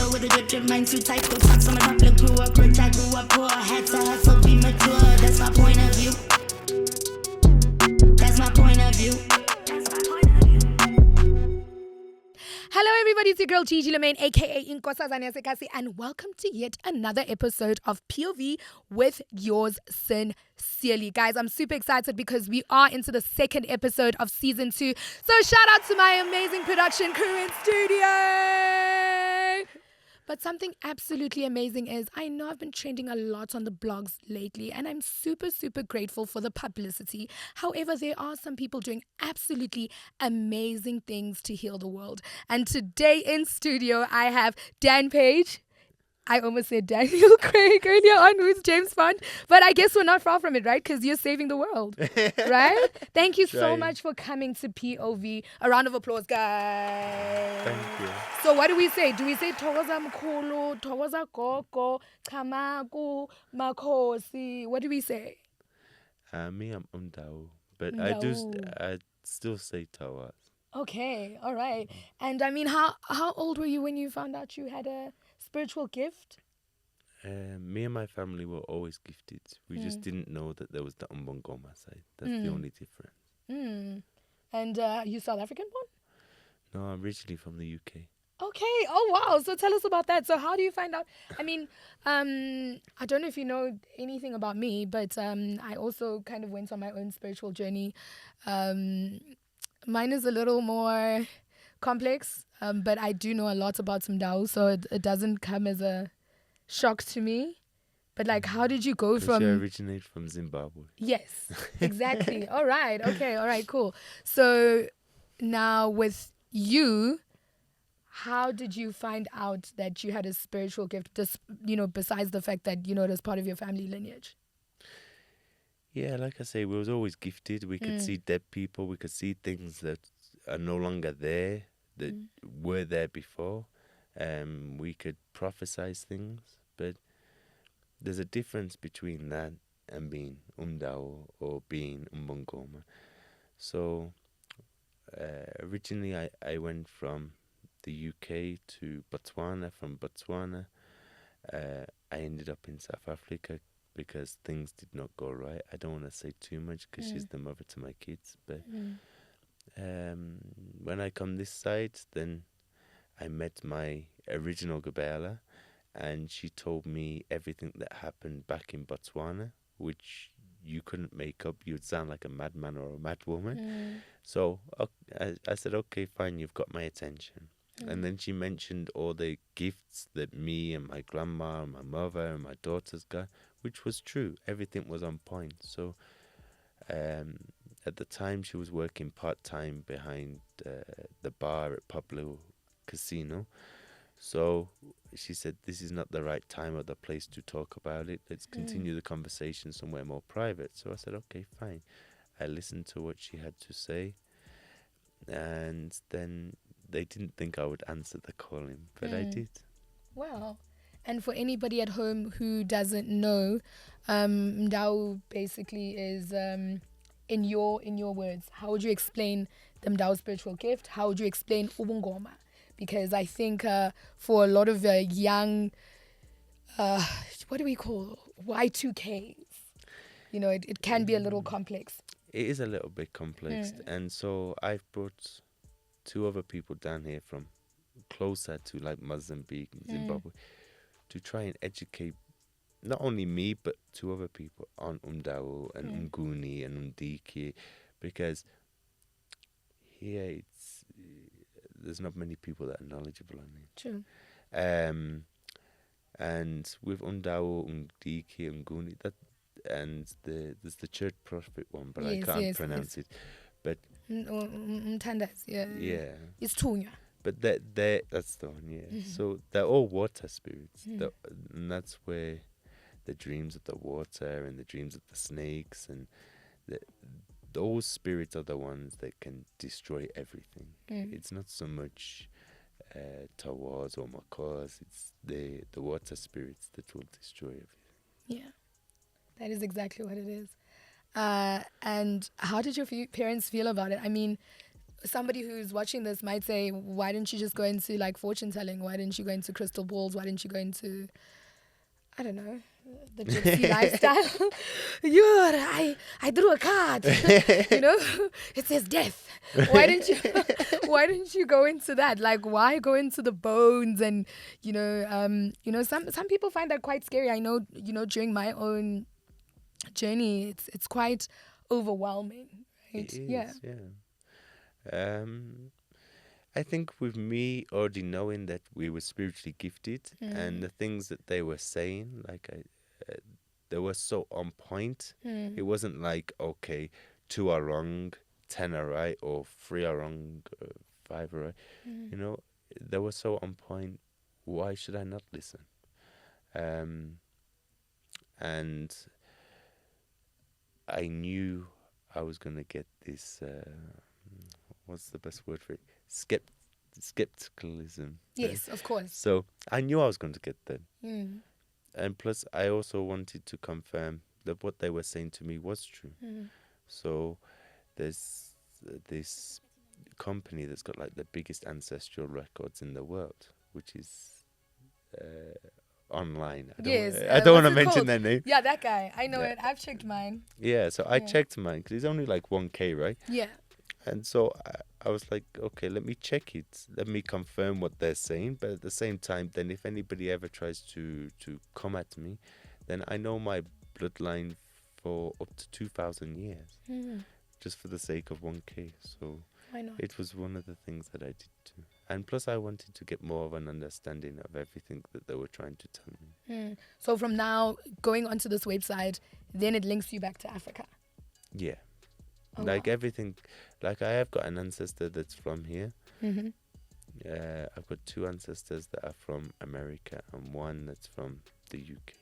Deal with a drip, mind too tight. Cause I'm some up, grew up rich, I grew up poor. Had to hustle, be mature. That's my point of view. That's my point of view. Hello everybody, it's your girl Gigi Lemaine, aka Inkosazana Sekasi, and welcome to yet another episode of POV with yours sincerely. Guys, I'm super excited because we are into the second episode of season 2. So shout out to my amazing production crew in studio. But something absolutely amazing is I know I've been trending a lot on the blogs lately and I'm super, super grateful for the publicity. However, there are some people doing absolutely amazing things to heal the world. And today in studio, I have Paige. I almost said Daniel Craig earlier on, who's James Bond. But I guess we're not far from it, right? Because you're saving the world, right? Thank you so much for coming to POV. A round of applause, guys. Thank you. So what do we say? Do we say Thokoza Mkhulu, Thokoza Gogo, Kamaku, Makosi? What do we say? Me, I'm Umdao. But Umdao. I still say Tawas. Okay, all right. And I mean, how old were you when you found out you had a spiritual gift? Me and my family were always gifted. We just didn't know that there was the Umbongoma side. That's the only difference. And you South African born? No, I'm originally from the UK. Okay. Oh, wow. So tell us about that. So how do you find out? I mean, I don't know if you know anything about me, but I also kind of went on my own spiritual journey. Mine is a little more complex, but I do know a lot about Mdao, so it doesn't come as a shock to me. But like, how did you go from... You originate from Zimbabwe. Yes, exactly. All right. Okay. All right, cool. So now with you, how did you find out that you had a spiritual gift, just, besides the fact that, it was part of your family lineage? Yeah, like I say, we was always gifted. We could see dead people. We could see things that are no longer there, that were there before. We could prophesize things. But there's a difference between that and being Umdao or being Umbongoma. So originally I went from the UK to Botswana. From Botswana, I ended up in South Africa because things did not go right. I don't want to say too much because she's the mother to my kids. But when I come this side, then I met my original Gabela, and she told me everything that happened back in Botswana, which you couldn't make up. You'd sound like a madman or a madwoman. So I said, okay, fine, you've got my attention. And then she mentioned all the gifts that me and my grandma and my mother and my daughters got, which was true. Everything was on point. So at the time, she was working part-time behind the bar at Pablo Casino. So she said, this is not the right time or the place to talk about it. Let's continue the conversation somewhere more private. So I said, okay, fine. I listened to what she had to say. And then they didn't think I would answer the calling, but I did. Wow. And for anybody at home who doesn't know, Mdao basically is, in your words, how would you explain the Mdao spiritual gift? How would you explain Ubungoma? Because I think for a lot of young, what do we call Y2Ks? It can be a little complex. It is a little bit complex. And so I've brought 2 other people down here from closer to like Mozambique and Zimbabwe to try and educate not only me but 2 other people on Umdao and Umguni and Umdiki, because here there's not many people that are knowledgeable on it. True. And with Umdao, Umdiki, Umguni, there's the church prophet one, but I can't pronounce it. But Mtandas, yeah. It's Tunya. But that's the one, yeah. So they're all water spirits. And that's where the dreams of the water and the dreams of the snakes and those spirits are the ones that can destroy everything. It's not so much Tawas or Makos. It's the water spirits that will destroy everything. Yeah, that is exactly what it is. And how did your parents feel about it? I mean, somebody who's watching this might say, why didn't you just go into like fortune telling? Why didn't you go into crystal balls? Why didn't you go into, I don't know, the gypsy lifestyle? I drew a card. It says death. Why didn't you go into that? Like, why go into the bones? And some people find that quite scary. I know, during my own journey, it's quite overwhelming, right? It is, yeah. I think with me already knowing that we were spiritually gifted and the things that they were saying, like they were so on point. It wasn't like, okay, 2 are wrong, 10 are right, or 3 are wrong, 5 are right. They were so on point. Why should I not listen? And I knew I was going to get this, what's the best word for it? Skepticalism. Yes, of course. So I knew I was going to get that. And plus, I also wanted to confirm that what they were saying to me was true. So there's this company that's got like the biggest ancestral records in the world, which is online. I don't want to mention their name. Yeah, that guy. I know it. I've checked mine. Yeah, so I checked mine because it's only like 1K, right? Yeah. And so I was like, okay, let me check it. Let me confirm what they're saying. But at the same time, then if anybody ever tries to come at me, then I know my bloodline for up to 2,000 years, just for the sake of 1K. So Why not? it was one of the things that I did too. And plus, I wanted to get more of an understanding of everything that they were trying to tell me. So from now, going onto this website, then it links you back to Africa. Yeah. Oh, Like wow. everything, like I have got an ancestor that's from here. I've got 2 ancestors that are from America and 1 that's from the UK.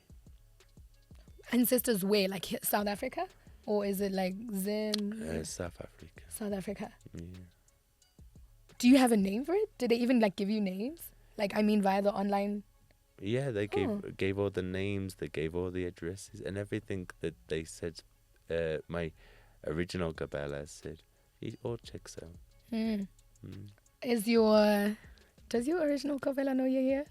Ancestors where? Like South Africa? Or is it like Zim? South Africa. South Africa. Yeah. Do you have a name for it? Did they even like give you names? Like, I mean, via the online? Yeah, they gave all the names, they gave all the addresses and everything that they said. My original Gabala said, it all checks out. Does your original Kovela know you're here?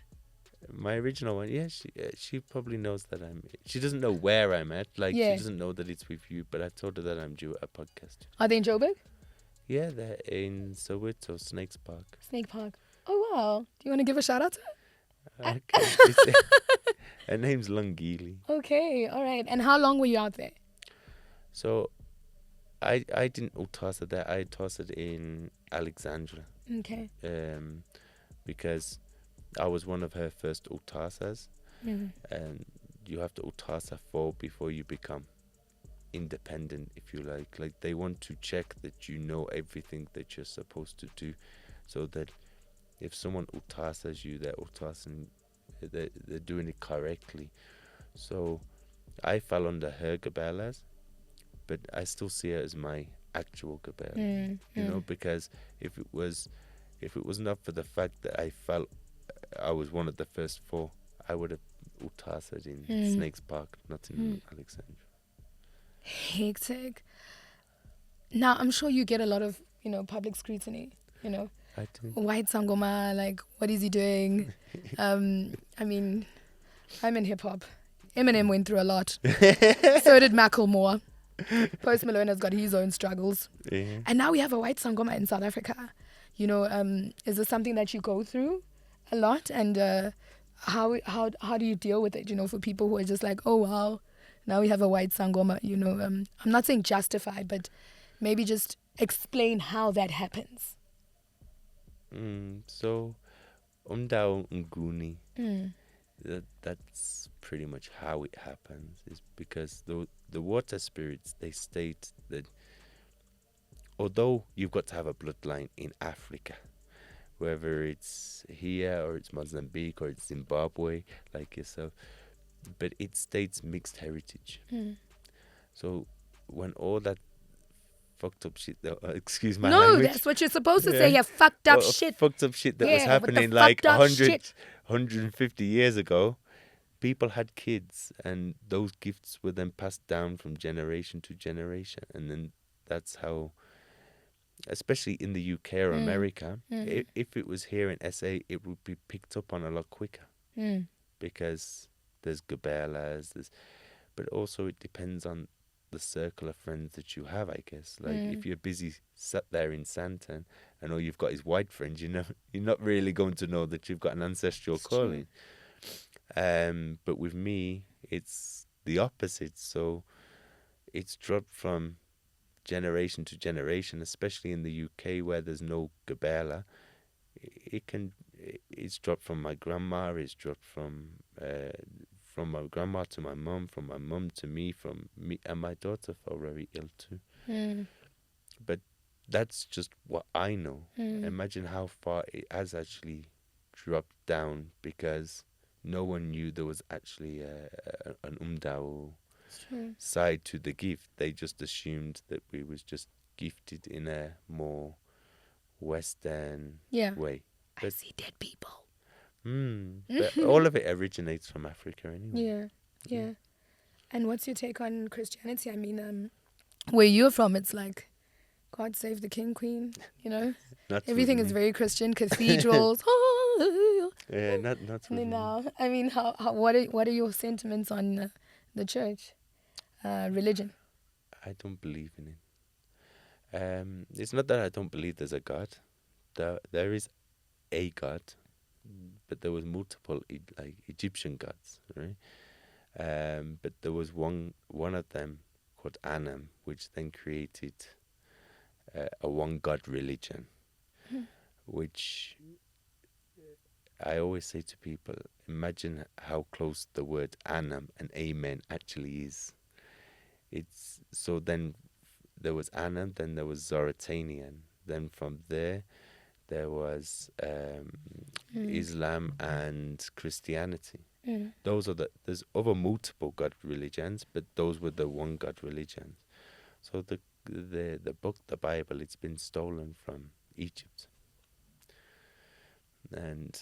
My original one, yeah, she probably knows that she doesn't know where I'm at, like Yeah. she doesn't know that it's with you, but I told her that I'm due at a podcast. Are they in Joburg? Yeah, they're in Soweto, Snakes Park. Snake Park. Oh, wow. Do you want to give a shout out to her? Okay. Her name's Lungili. Okay, all right. And how long were you out there? So I didn't utasa there. I utasa'd in Alexandra. Okay. Because I was one of her first utasas. And you have to utasa 4 before you become independent, if you like. Like they want to check that you know everything that you're supposed to do, so that if someone utasas you, they're doing it correctly. So I fell under her gabelas, but I still see her as my actual gabela. Because if it was not for the fact that I felt I was one of the first 4, I would have utasa'd in Snakes Park, not in Alexandra. Hectic. Now, I'm sure you get a lot of, public scrutiny, I do. White Sangoma, like, what is he doing? I mean, I'm in hip-hop. Eminem went through a lot. So did Macklemore. Post Malone has got his own struggles. Yeah. And now we have a White Sangoma in South Africa. Is this something that you go through a lot? And how do you deal with it, for people who are just like, oh, wow, now we have a White Sangoma, I'm not saying justify, but maybe just explain how that happens. So, Umdao Nguni, that's pretty much how it happens, is because the water spirits, they state that although you've got to have a bloodline in Africa, whether it's here or it's Mozambique or it's Zimbabwe, like yourself, but it states mixed heritage. So when all that fucked up shit, excuse my language. No, that's what you're supposed to say. You fucked up shit. Fucked up shit that was Yeah, what the happening like fucked up 100, shit. 150 years ago. People had kids, and those gifts were then passed down from generation to generation, and then that's how especially in the UK or America, if it was here in SA, it would be picked up on a lot quicker because there's Gabelas, but also it depends on the circle of friends that you have, I guess. Like if you're busy sat there in Santa and all you've got is white friends, you're not really going to know that you've got an ancestral calling. But with me, it's the opposite. So it's dropped from generation to generation, especially in the UK where there's no Gabela. It's dropped from my grandma. It's dropped from my grandma to my mum, from my mum to me, from me, and my daughter fell very ill too. But that's just what I know. Imagine how far it has actually dropped down because no one knew there was actually an umdao side to the gift. They just assumed that we was just gifted in a more Western way. But I see dead people. But all of it originates from Africa anyway. Yeah. And what's your take on Christianity? I mean, where you're from, it's like, God save the king, queen, Everything is very Christian, cathedrals. Yeah, not really. Now, I mean, what are your sentiments on the church, religion? I don't believe in it. It's not that I don't believe there's a God. There is a God, but there was multiple like Egyptian gods, right? But there was one of them called Anam, which then created a one God religion, which I always say to people, imagine how close the word Anam and Amen actually is. It's so then there was Anam, then there was Zoroastrian, then from there was Islam and Christianity. There's other multiple God religions, but those were the one God religions. So the book, the Bible, it's been stolen from Egypt, and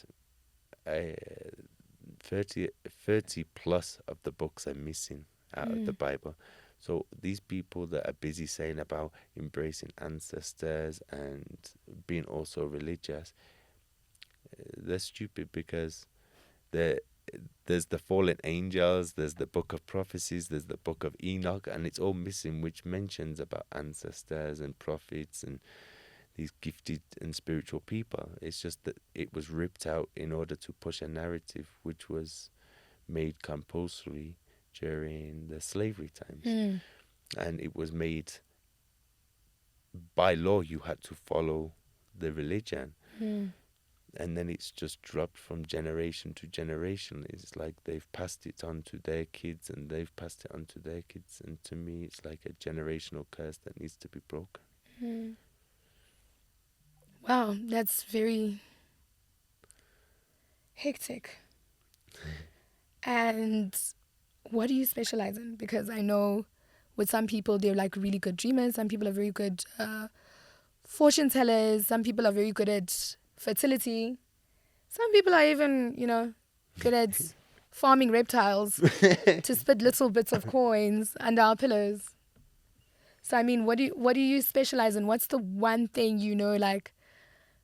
30 plus of the books are missing out of the Bible. So these people that are busy saying about embracing ancestors and being also religious, they're stupid because there's the fallen angels, there's the book of prophecies, there's the book of Enoch, and it's all missing, which mentions about ancestors and prophets and these gifted and spiritual people. It's just that it was ripped out in order to push a narrative which was made compulsory during the slavery times. And it was made by law, you had to follow the religion. And then it's just dropped from generation to generation. It's like they've passed it on to their kids and they've passed it on to their kids. And to me, it's like a generational curse that needs to be broken. Wow, that's very hectic. And what do you specialize in? Because I know with some people, they're like really good dreamers. Some people are very good fortune tellers. Some people are very good at fertility. Some people are even, good at farming reptiles to spit little bits of coins under our pillows. So, I mean, what do you specialize in? What's the one thing like,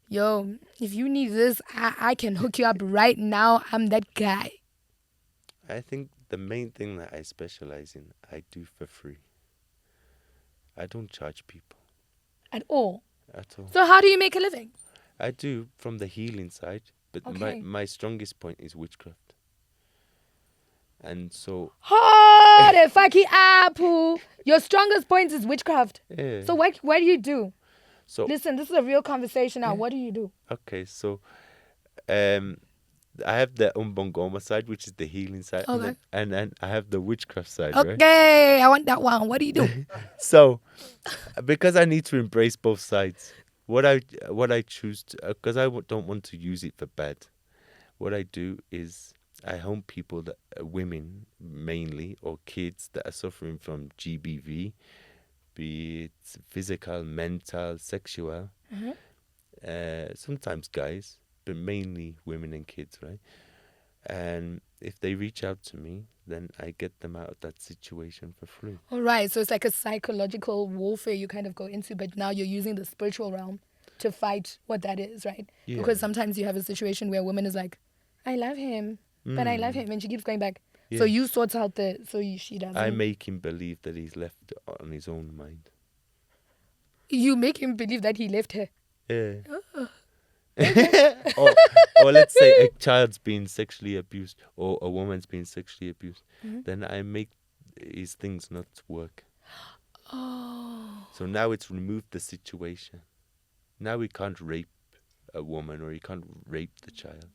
yo, if you need this, I can hook you up right now. I'm that guy. I think the main thing that I specialize in, I do for free. I don't charge people. At all? At all. So how do you make a living? I do from the healing side, but Okay. my strongest point is witchcraft. And so... Your strongest point is witchcraft. Yeah. So what do you do? So Listen, this is a real conversation now. Yeah. What do you do? Okay, so I have the Sangoma side, which is the healing side, Okay. and then I have the witchcraft side, right? Okay, I want that one. What do you do? So, because I need to embrace both sides, what I choose to, because don't want to use it for bad, what I do is I help people that women mainly or kids that are suffering from GBV, be it physical, mental, sexual, sometimes guys, but mainly women and kids, right? And if they reach out to me, then I get them out of that situation for free. All right. So it's like a psychological warfare you kind of go into, but now you're using the spiritual realm to fight what that is, right? Yeah. Because sometimes you have a situation where a woman is like, I love him, but I love him. And she keeps going back. So Yeah. you sort out she doesn't. I make him believe that he's left on his own mind. You make him believe that he left her. Yeah. or let's say a child's being sexually abused or a woman's being sexually abused. Then I make his things not work. Oh. So now it's removed the situation. Now he can't rape a woman or he can't rape the child.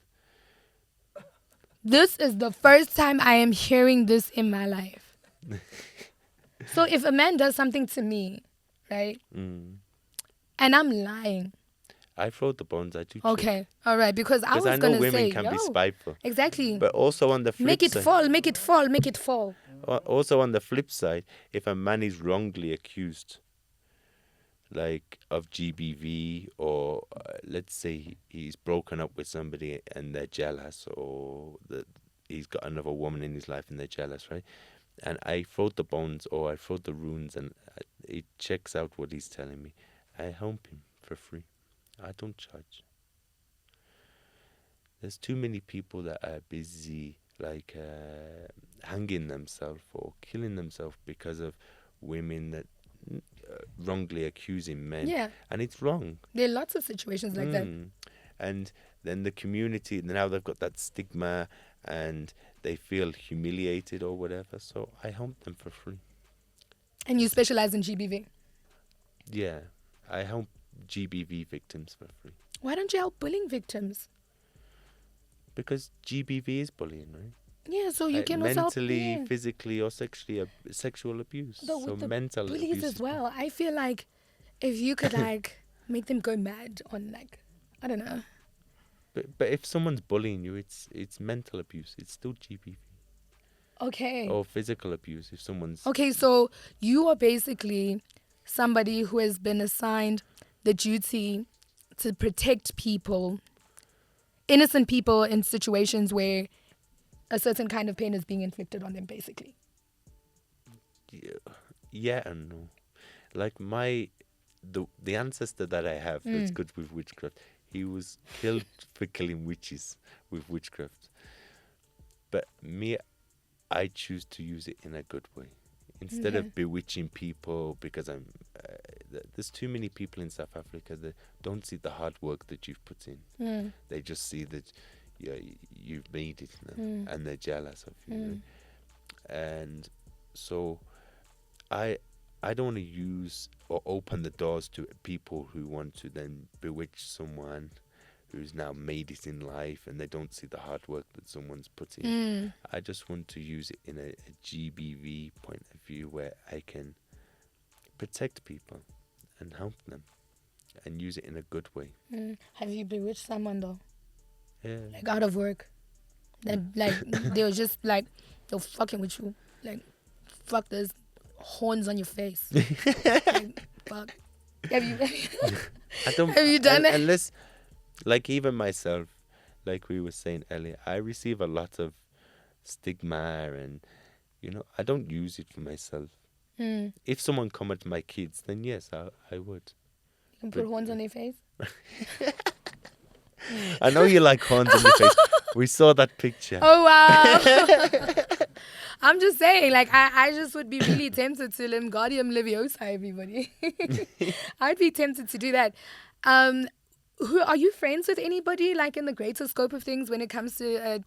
This is the first time I am hearing this in my life. So if a man does something to me, right, and I'm lying. I throw the bones. I do. Okay, all right, because I was I going know to women say, can be spiteful. Exactly. But also on the flip Make it side, fall, make it fall, make it fall. Also on the flip side, if a man is wrongly accused, like of GBV, or let's say he's broken up with somebody and they're jealous, or he's got another woman in his life and they're jealous, right? And I throw the bones or I throw the runes and it checks out what he's telling me. I help him for free. I don't charge. There's too many people that are busy like hanging themselves or killing themselves because of women that wrongly accusing men. Yeah. And it's wrong. There are lots of situations like that. And then the community, now they've got that stigma and they feel humiliated or whatever. So I help them for free. And you specialize in GBV? Yeah. I help GBV victims for free. Why don't you help bullying victims? Because GBV is bullying, right? Yeah, so you can also mentally, help, physically, or sexually sexual abuse. But so with the mental bullies abuse as well. I feel like if you could like make them go mad on like, I don't know. But if someone's bullying you, it's mental abuse. It's still GBV. Okay. Or physical abuse if someone's... Okay, so you are basically somebody who has been assigned the duty to protect people, innocent people, in situations where a certain kind of pain is being inflicted on them, basically. Yeah and no. Like the ancestor that I have that's good with witchcraft, he was killed for killing witches with witchcraft. But me, I choose to use it in a good way. Instead of bewitching people, because there's too many people in South Africa that don't see the hard work that you've put in. They just see that you've made it and they're jealous of you. Right? And so I don't want to use or open the doors to people who want to then bewitch someone who's now made it in life and they don't see the hard work that someone's put in. I just want to use it in a GBV point of view where I can protect people and help them and use it in a good way. Have you bewitched someone though? Yeah. Like out of work? Like they were just like, they're fucking with you. Like, fuck, there's horns on your face. Like, fuck. Have you done it? Unless, like even myself, like we were saying earlier, I receive a lot of stigma and, I don't use it for myself. If someone come at my kids, then yes, I would. You can put horns on their face? I know you like horns on your face. We saw that picture. Oh, wow. I'm just saying, like, I just would be really tempted to Limgardium Leviosa, everybody. I'd be tempted to do that. Who are you friends with anybody, like, in the greater scope of things when it comes to,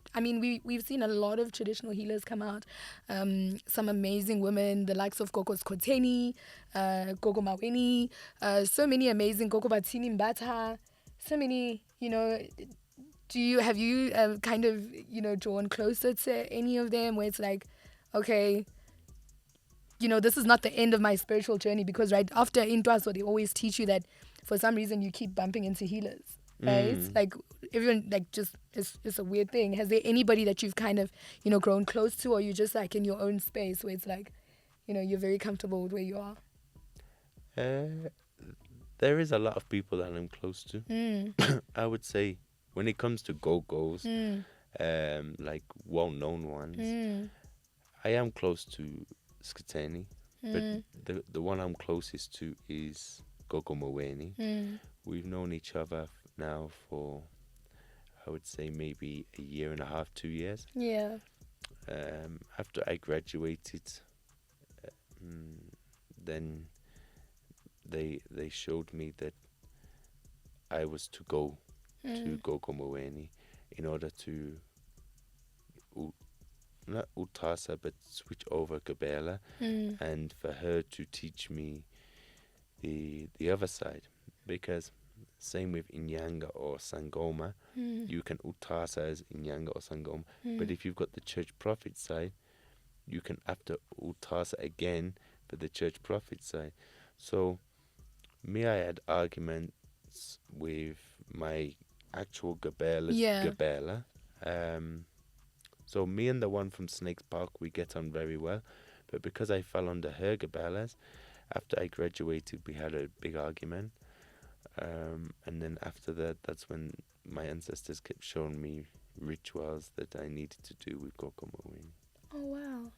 we've seen a lot of traditional healers come out. Some amazing women, the likes of Gogo Skoteni, Gogo Maweni, so many amazing, Gogo Batini Mbata, so many, have you kind of, drawn closer to any of them where it's like, okay, this is not the end of my spiritual journey, because right after Intwaso, they always teach you that for some reason you keep bumping into healers, right? Like everyone, like just, it's a weird thing. Has there anybody that you've kind of, grown close to, or you just like in your own space where it's like, you're very comfortable with where you are? There is a lot of people that I'm close to. I would say when it comes to go-go's, like well-known ones. I am close to Skiteni, but the one I'm closest to is Gogo Moweni. We've known each other now for, I would say, maybe a year and a half, 2 years. Yeah. After I graduated, then they showed me that I was to go to Gogo Moweni in order to not Utasa but switch over Gabela, and for her to teach me the other side, because same with Inyanga or Sangoma, you can Utasa as Inyanga or Sangoma, but if you've got the church prophet side, you can after Utasa again for the church prophet side. So me, I had arguments with my actual Gabela's Gabela. So me and the one from Snakes Park, we get on very well. But because I fell under her Gabelas, after I graduated, we had a big argument. And then after that, that's when my ancestors kept showing me rituals that I needed to do with Gokomowin. Oh, wow.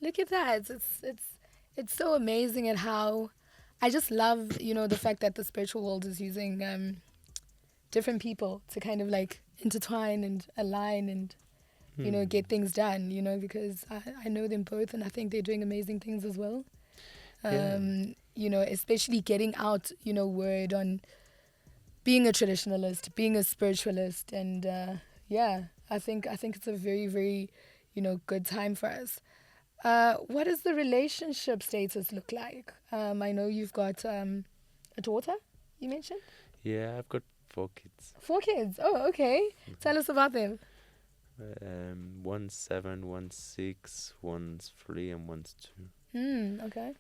Look at that. It's so amazing at how I just love, the fact that the spiritual world is using different people to kind of like intertwine and align and, get things done, because I know them both and I think they're doing amazing things as well. Especially getting out, word on being a traditionalist, being a spiritualist. And I think it's a very, very, good time for us. What does the relationship status look like? I know you've got a daughter, you mentioned? Yeah, I've got 4 kids. 4 kids? Oh, okay. Tell us about them. One's 7, one's 6, one's 3, and one's 2. Okay.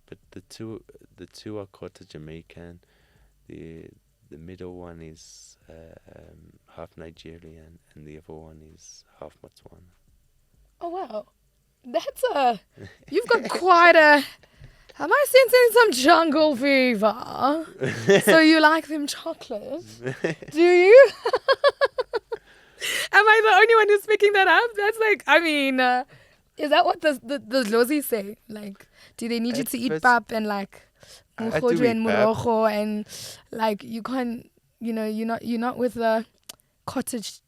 But the two are quarter Jamaican. The middle one is half Nigerian, and the other one is half Botswana. Oh wow, you've got quite a. Am I sensing some jungle fever? So you like them chocolate? Do you? Am I the only one who's picking that up? That's like, is that what the Lozis say? Like, do they need you to eat pap and like mugojo and murogo and like you can't, you're not with the cottage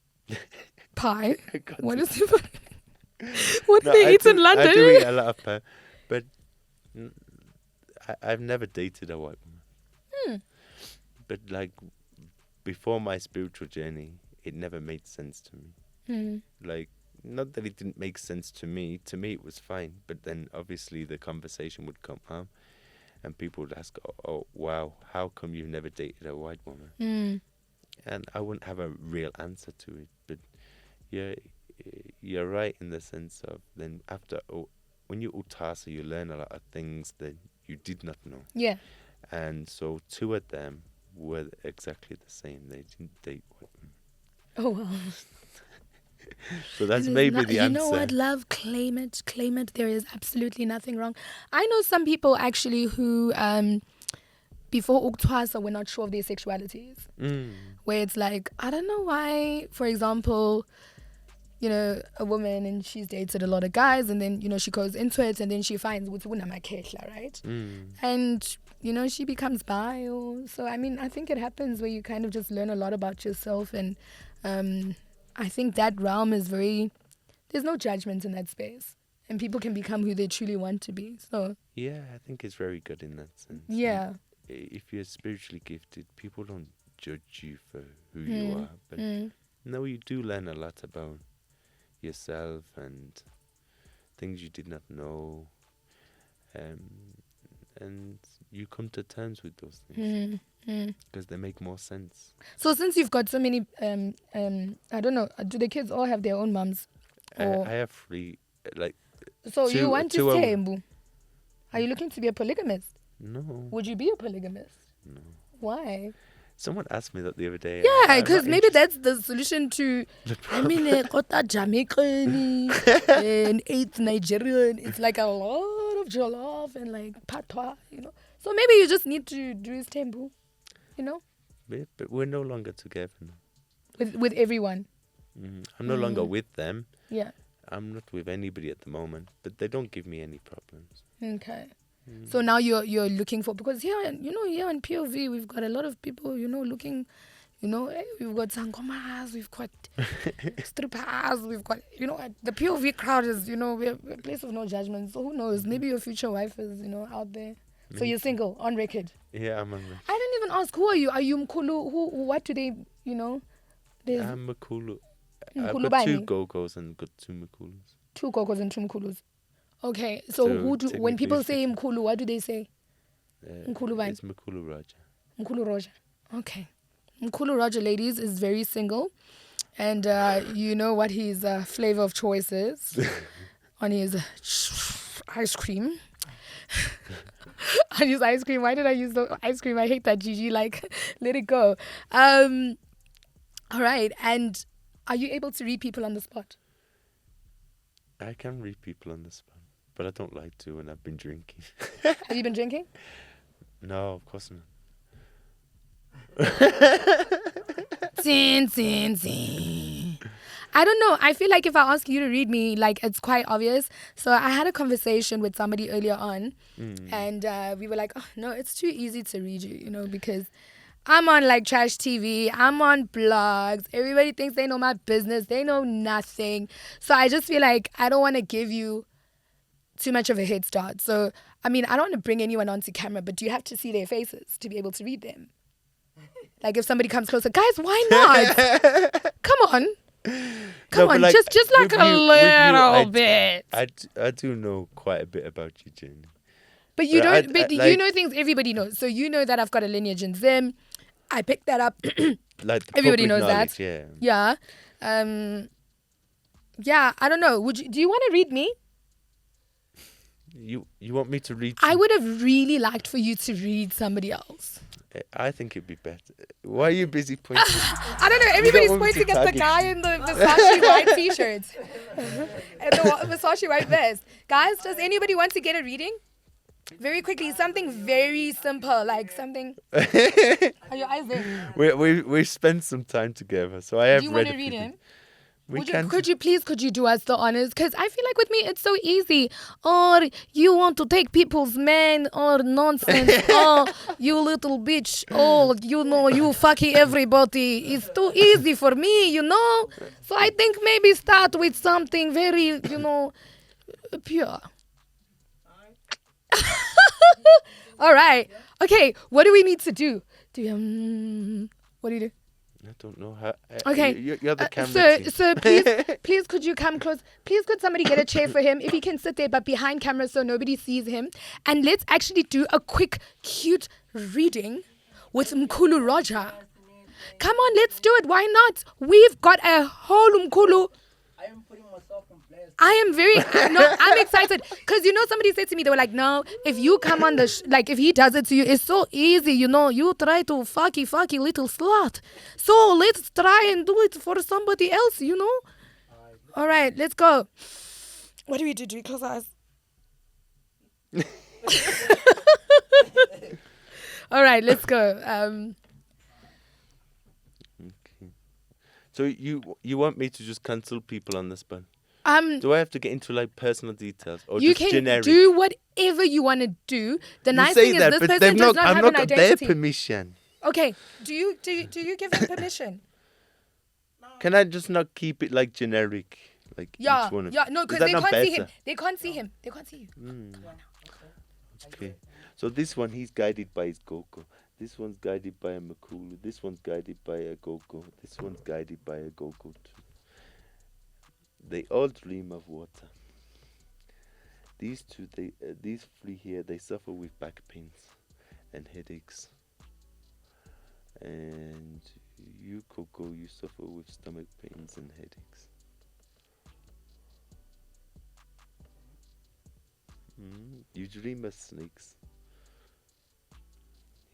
pie. What is it? What do they eat in London? I do eat a lot of pap, but I've never dated a white woman. But like before my spiritual journey, it never made sense to me. Like, not that it didn't make sense to me it was fine, but then obviously the conversation would come up and people would ask, oh wow, how come you've never dated a white woman? And I wouldn't have a real answer to it. But yeah, you're right in the sense of then after, when you Utasa, you learn a lot of things that you did not know. Yeah. And so 2 of them were exactly the same. They didn't date white women. Oh, wow. So that's maybe the answer. You know what, love? Claim it. Claim it. There is absolutely nothing wrong. I know some people actually who, before Uktwasa, were not sure of their sexualities. Where it's like, I don't know why, for example, a woman and she's dated a lot of guys and then, she goes into it and then she finds right? And, she becomes bi. So, I think it happens where you kind of just learn a lot about yourself and I think that realm is there's no judgment in that space. And people can become who they truly want to be. So yeah, I think it's very good in that sense. Yeah. And if you're spiritually gifted, people don't judge you for who you are. But no, you do learn a lot about yourself and things you did not know. And you come to terms with those things because they make more sense. So since you've got so many, I don't know, do the kids all have their own mums? I have 3, So two, you want to 2 stay, Mbu? Are you looking to be a polygamist? No. Would you be a polygamist? No. Why? Someone asked me that the other day. Yeah, because maybe that's the solution to. Kota Jamaican and 8 Nigerian. It's like a lot of jollof and like patois, So maybe you just need to do his tembu, But we're no longer together now. With everyone. I'm no longer with them. Yeah. I'm not with anybody at the moment, but they don't give me any problems. Okay. So now you're looking for, because here in POV we've got a lot of people looking, we've got Sangomas, we've got strippers, we've got the POV crowd is we're a place of no judgment. So who knows? Maybe your future wife is out there. So you're single on record. Yeah, I'm on record. I didn't even ask, who are you? Are you Mkulu? Who? What do they? There's I'm Mkulu. Mkulu I've got two bani? Gogos and got two Mkulus. 2 Gogos and 2 Mkulus. Okay, so when technically people it's say Mkulu, what do they say? Mkulu bani? It's Mkulu Raja. Mkulu Roger. Okay. Mkulu Roger, ladies, is very single. And you know what his flavor of choice is on his ice cream. On his ice cream. Why did I use the ice cream? I hate that, Gigi. Like, let it go. All right. And are you able to read people on the spot? I can read people on the spot, but I don't like to when I've been drinking. Have you been drinking? No, of course not. I don't know. I feel like if I ask you to read me, like, it's quite obvious. So I had a conversation with somebody earlier on, and we were like, oh, no, it's too easy to read you, because I'm on like trash TV, I'm on blogs, everybody thinks they know my business, they know nothing. So I just feel like I don't want to give you too much of a head start. So, I mean, I don't want to bring anyone onto camera, but you have to see their faces to be able to read them. Like if somebody comes closer, guys, why not? Come on. Come on, like, just like a little bit. I do know quite a bit about you, Jenny. But you don't. But you know things everybody knows. So you know that I've got a lineage in Zim. I picked that up. Like everybody knows that. Yeah. Yeah. Yeah. I don't know. Do you want to read me? You want me to read? I would have really liked for you to read somebody else. I think it'd be better. Why are you busy pointing? I don't know. Everybody's pointing at the guy in the Versace white t-shirt and the Versace white vest. Guys, does anybody want to get a reading? Very quickly, something very simple, like something. Are your eyes there? We spent some time together, so I have. Do you want to read him? Could you please do us the honors? Because I feel like with me it's so easy. Or you want to take people's men or nonsense. Or you little bitch. Or you fucking everybody. It's too easy for me, So I think maybe start with something very, pure. All right. Okay. What do we need to do? What do you do? I don't know how. Okay. You're the camera team. So please, could you come close? Please, could somebody get a chair for him? If he can sit there, but behind camera so nobody sees him. And let's actually do a quick, cute reading with Mkulu Roger. Come on, let's do it. Why not? We've got a whole Mkulu. I am putting myself in place. I am I'm excited. Because, somebody said to me, they were like, no, if you come on if he does it to you, it's so easy, you try to fucky little slut. So let's try and do it for somebody else, All right, let's go. What do we do? Do we close our eyes? All right, let's go. So you want me to just cancel people on the spot? Do I have to get into like personal details or you just can generic? do whatever you want to do. The nice thing is this person does not have an identity. I've not got their permission. Okay. Do you give them permission? Can I just not keep it like generic? Like each one no, because they can't see him. They can't see him. They can't see you. Okay. So this one, he's guided by his Gogo. This one's guided by a Makulu. This one's guided by a Gogo. This one's guided by a Gogo too. They all dream of water. These three here, they suffer with back pains and headaches. And you, Coco, you suffer with stomach pains and headaches. You dream of snakes.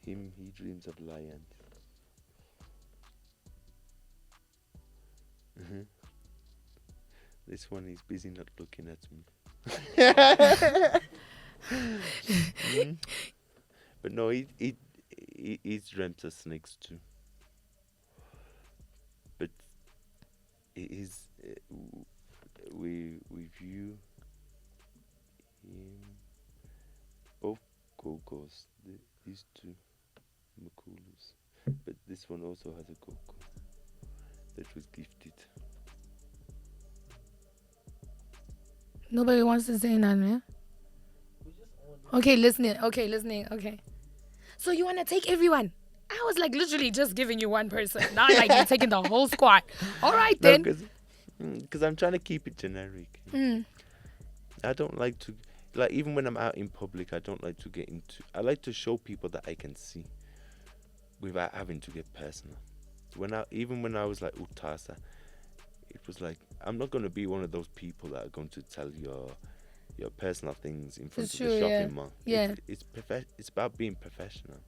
He dreams of lions. This one is busy not looking at me. But no, he's dreamt of snakes too. But it is. We view both Gogos, these two Makulus, but this one also has a Gogo that was gifted. Nobody wants to say nothing, yeah? Okay, listening. Okay. So you want to take everyone? I was like literally just giving you one person. Now like you're taking the whole squad. All right then. Because I'm trying to keep it generic. I don't like to, like, even when I'm out in public, I don't like to get into. I like to show people that I can see, without having to get personal. Even when I was like Utasa, it was like, I'm not going to be one of those people that are going to tell your personal things in front of the shopping mall. Yeah. It's about being professional.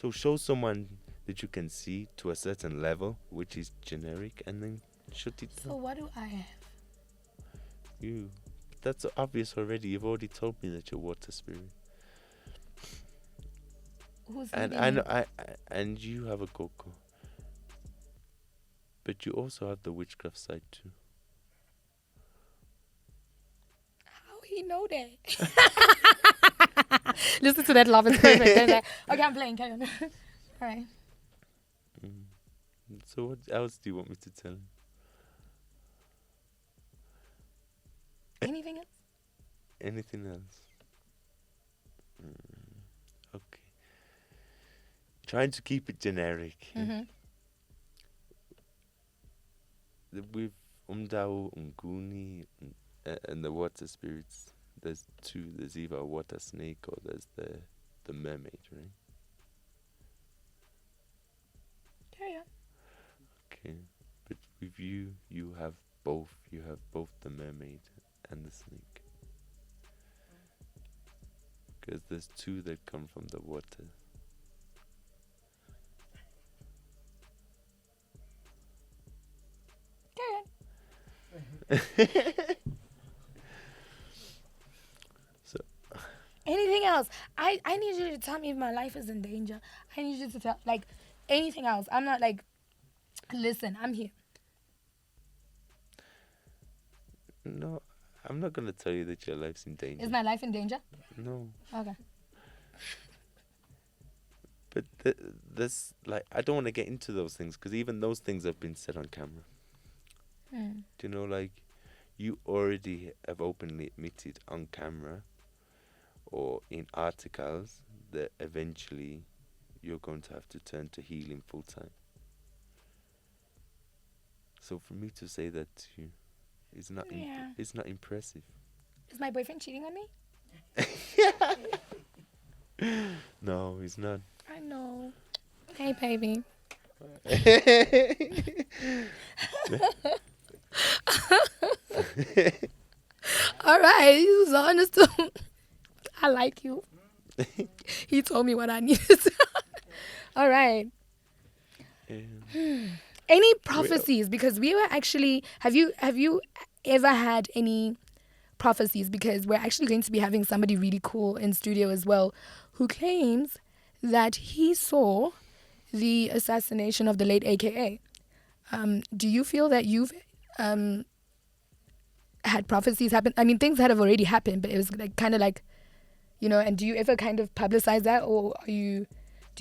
So show someone that you can see to a certain level, which is generic, and then shut it down. So what do I have? You. That's obvious already. You've already told me that you're water spirit. Who's And leading me? and you have a Coco. But you also have the witchcraft side too. How he know that? Listen to that love is perfect. Okay, I'm playing. Carry on. All right. So what else do you want me to tell him? Anything else? Anything else? Okay. Trying to keep it generic. With Umdao, Unguni, and the water spirits, there's two. There's either a water snake or there's the mermaid, right? Carry on. Okay. But with you, you have both. You have both the mermaid and the snake. Because there's two that come from the water. So Anything else? I need you to tell me if my life is in danger. I need you to tell, like, anything else. I'm not like, listen, I'm here. no, I'm not gonna tell you that your life's in danger. Is my life in danger? No, Okay. but this, like, I don't want to get into those things because even those things have been said on camera. Do you know, like, you already have openly admitted on camera or in articles that eventually you're going to have to turn to healing full time. So for me to say that to you is not it's not impressive. Is my boyfriend cheating on me? No, he's not. I know. Hey, baby. All right, he was honest. I like you. He told me what I needed. All right. Any prophecies? Because we were actually. Have you ever had any prophecies? Because we're actually going to be having somebody really cool in studio as well, who claims that he saw the assassination of the late AKA. Do you feel that you've had prophecies happen? I mean, things had have already happened, but it was like kind of like, you know. And do you ever kind of publicize that, or do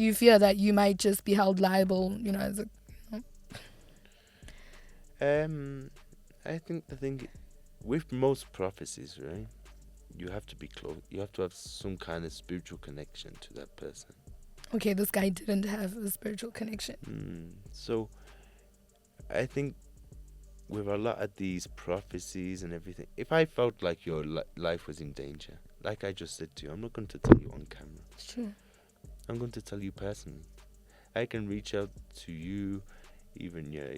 you fear that you might just be held liable? You know, as a. I think the thing with most prophecies, right? You have to be close. You have to have some kind of spiritual connection to that person. Okay, this guy didn't have a spiritual connection. So, I think with a lot of these prophecies and everything, if I felt like your life was in danger, like I just said to you, I'm not going to tell you on camera. It's true. I'm going to tell you personally. I can reach out to you, even your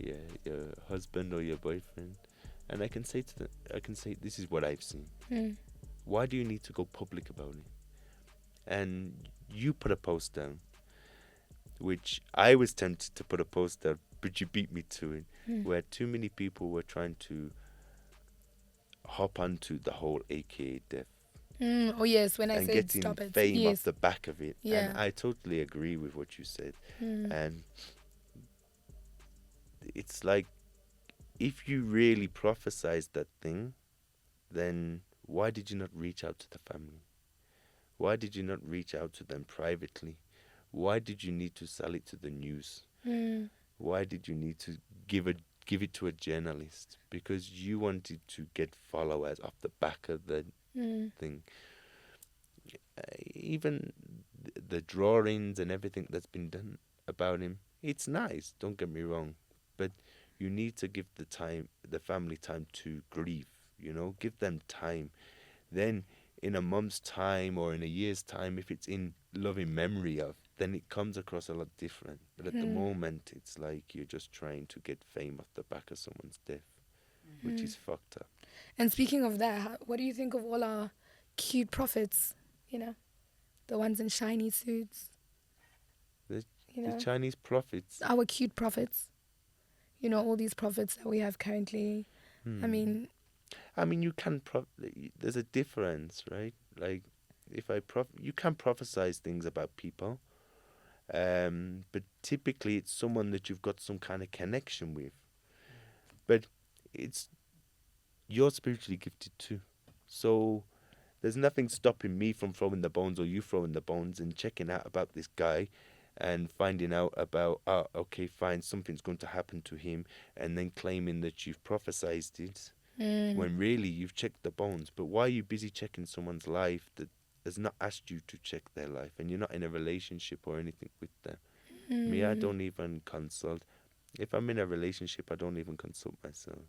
husband or your boyfriend, and I can say to them, this is what I've seen. Why do you need to go public about it? And you put a post down, which I was tempted to put a post down, but you beat me to it, where too many people were trying to hop onto the whole AKA death. Oh yes, when I and said getting stop it. fame Yes. off the back of it. Yeah. And I totally agree with what you said. And it's like if you really prophesized that thing, then why did you not reach out to the family? Why did you not reach out to them privately? Why did you need to sell it to the news? Why did you need to give it to a journalist? Because you wanted to get followers off the back of the thing. Even the drawings and everything that's been done about him, it's nice, don't get me wrong, but you need to give the family time to grieve, give them time. Then in a month's time or in a year's time, if it's in loving memory of, then it comes across a lot different. But at the moment, it's like you're just trying to get fame off the back of someone's death, which is fucked up. And speaking of that, what do you think of all our cute prophets? The ones in shiny suits. The Chinese prophets. Our cute prophets. All these prophets that we have currently. I mean, you can there's a difference, right? Like, you can prophesize things about people, but typically it's someone that you've got some kind of connection with. But you're spiritually gifted too, so there's nothing stopping me from throwing the bones or you throwing the bones and checking out about this guy and finding out about, okay, fine, something's going to happen to him, and then claiming that you've prophesized it when really you've checked the bones. But why are you busy checking someone's life that has not asked you to check their life, and you're not in a relationship or anything with them? Me, I don't even consult. If I'm in a relationship, I don't even consult myself.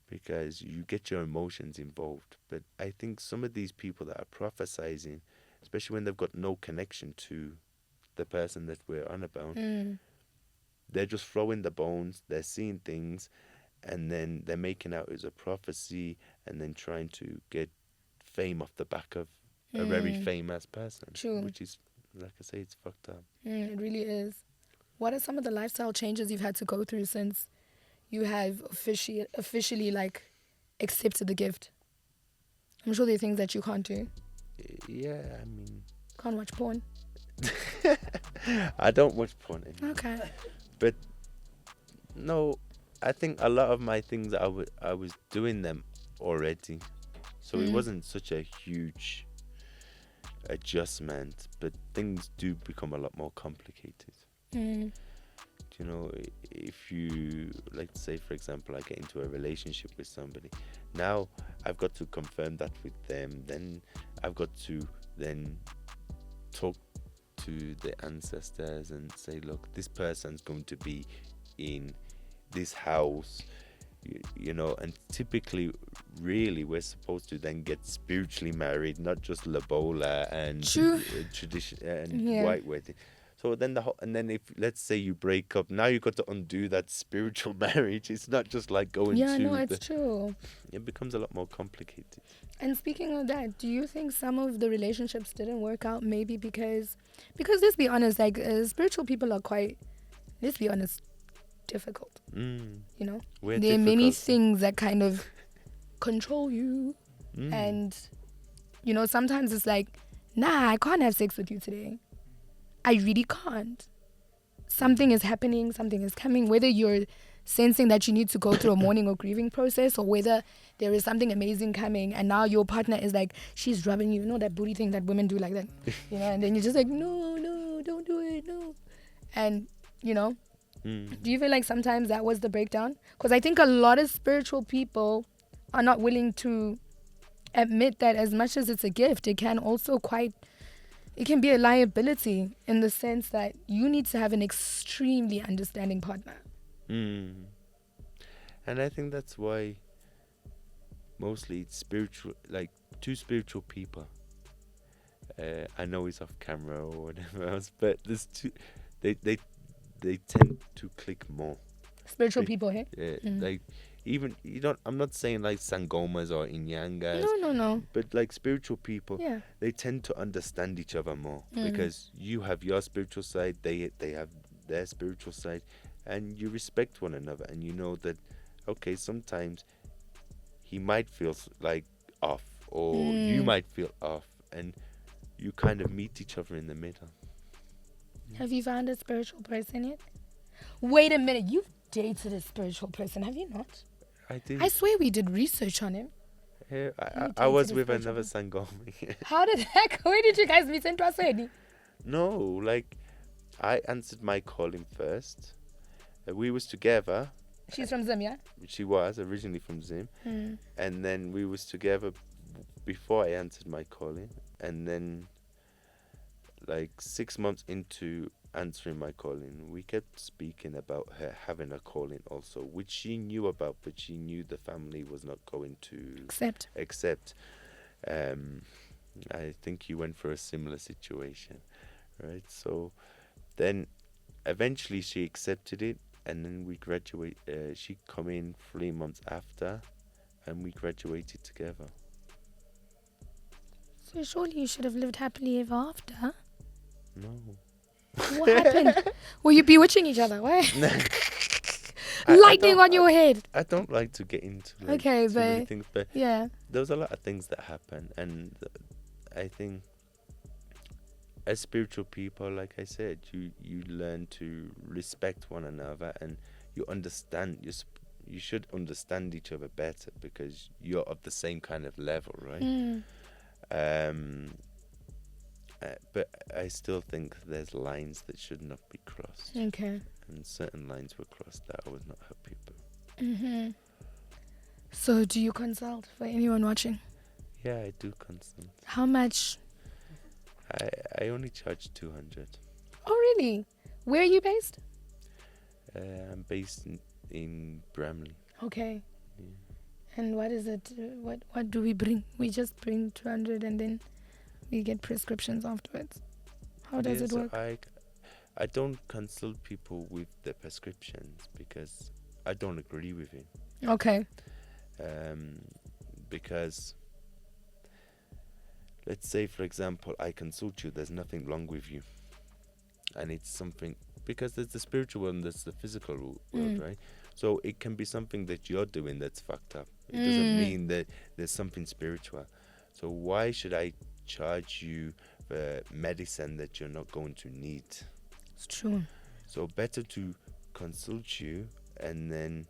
Because you get your emotions involved. But I think some of these people that are prophesizing, especially when they've got no connection to the person that we're on about, they're just throwing the bones, they're seeing things, and then they're making out as a prophecy and then trying to get fame off the back of a very famous person. True. Which is, like I say, it's fucked up. It really is. What are some of the lifestyle changes you've had to go through since you have officially accepted the gift? I'm sure there are things that you can't do. Yeah, Can't watch porn. I don't watch porn anymore. Okay. But no, I think a lot of my things I was doing them already, so it wasn't such a huge adjustment. But things do become a lot more complicated. If you, like, say for example, I get into a relationship with somebody, now I've got to confirm that with them, then I've got to then talk to the ancestors and say, look, this person's going to be in this house, and typically really we're supposed to then get spiritually married, not just lobola and tradition and white wedding. So then and then if, let's say, you break up, now you've got to undo that spiritual marriage. It's not just like going to... Yeah, no, it's true. It becomes a lot more complicated. And speaking of that, do you think some of the relationships didn't work out maybe because let's be honest, spiritual people are quite, let's be honest, difficult. There are many things that kind of control you. And, sometimes it's like, nah, I can't have sex with you today. I really can't. Something is happening, something is coming, whether you're sensing that you need to go through a mourning or grieving process, or whether there is something amazing coming and now your partner is like, she's rubbing you, that booty thing that women do like that, and then you're just like, no, don't do it, no. And, do you feel like sometimes that was the breakdown? Because I think a lot of spiritual people are not willing to admit that as much as it's a gift, it can also it can be a liability, in the sense that you need to have an extremely understanding partner. And I think that's why mostly it's spiritual, like two spiritual people. I know it's off camera or whatever else, but there's two. They tend to click more. Spiritual people, hey? Yeah, like even I'm not saying like Sangomas or Inyangas. No. But like spiritual people, yeah, they tend to understand each other more because you have your spiritual side, they have their spiritual side, and you respect one another, and you know that, okay, sometimes he might feel like off, or you might feel off, and you kind of meet each other in the middle. Have you found a spiritual person yet? Wait a minute, you've dated a spiritual person, have you not? I did. I swear we did research on him. Yeah, You I was dated a with spiritual another Sangoma. How did that go? Where did you guys meet in Twasedi? No, like I answered my calling first. We was together. She's from Zim, yeah? She was originally from Zim, Hmm. and then we was together before I answered my calling, and then like 6 months into answering my calling, we kept speaking about her having a calling also, which she knew about, but she knew the family was not going to accept. I think you went for a similar situation, right? So then eventually she accepted it, and then we graduate. She come in 3 months after, and we graduated together. So surely you should have lived happily ever after. No. What happened? Were you bewitching each other? Why? I Lightning don't- on your head. I don't like to get into like, Okay, too many but- things, but Yeah. there was a lot of things that happen, and I think as spiritual people, like I said, you learn to respect one another, and you understand. You should understand each other better because you're of the same kind of level, right? Mm. But I still think there's lines that should not be crossed, Okay. and certain lines were crossed that I was not happy about. Mm-hmm. So do you consult for anyone watching? Yeah, I do consult. How much? I only charge 200. Oh, really? Where are you based? I'm based in Bramley. Okay. Yeah. And what is it? What do we bring? We just bring 200 and then we get prescriptions afterwards. How does it so work? I don't consult people with the prescriptions because I don't agree with it. Okay. Because let's say, for example, I consult you, there's nothing wrong with you. And it's something, because there's the spiritual world and there's the physical world, right? So it can be something that you're doing that's fucked up. It doesn't mean that there's something spiritual. So why should I charge you for medicine that you're not going to need? It's true. So better to consult you, and then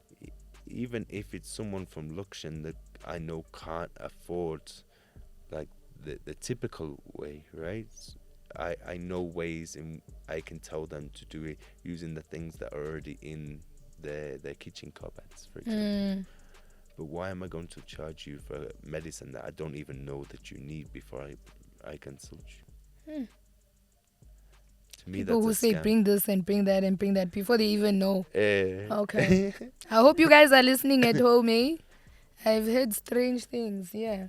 even if it's someone from Luxon that I know can't afford like the typical way, right? I know ways in I can tell them to do it using the things that are already in their kitchen cupboards, for example. But why am I going to charge you for medicine that I don't even know that you need before I consult you? To me, People who that's a say scam. bring this and bring that and bring that before they even know. Eh. Okay. I hope you guys are listening at home, eh? I've heard strange things, yeah.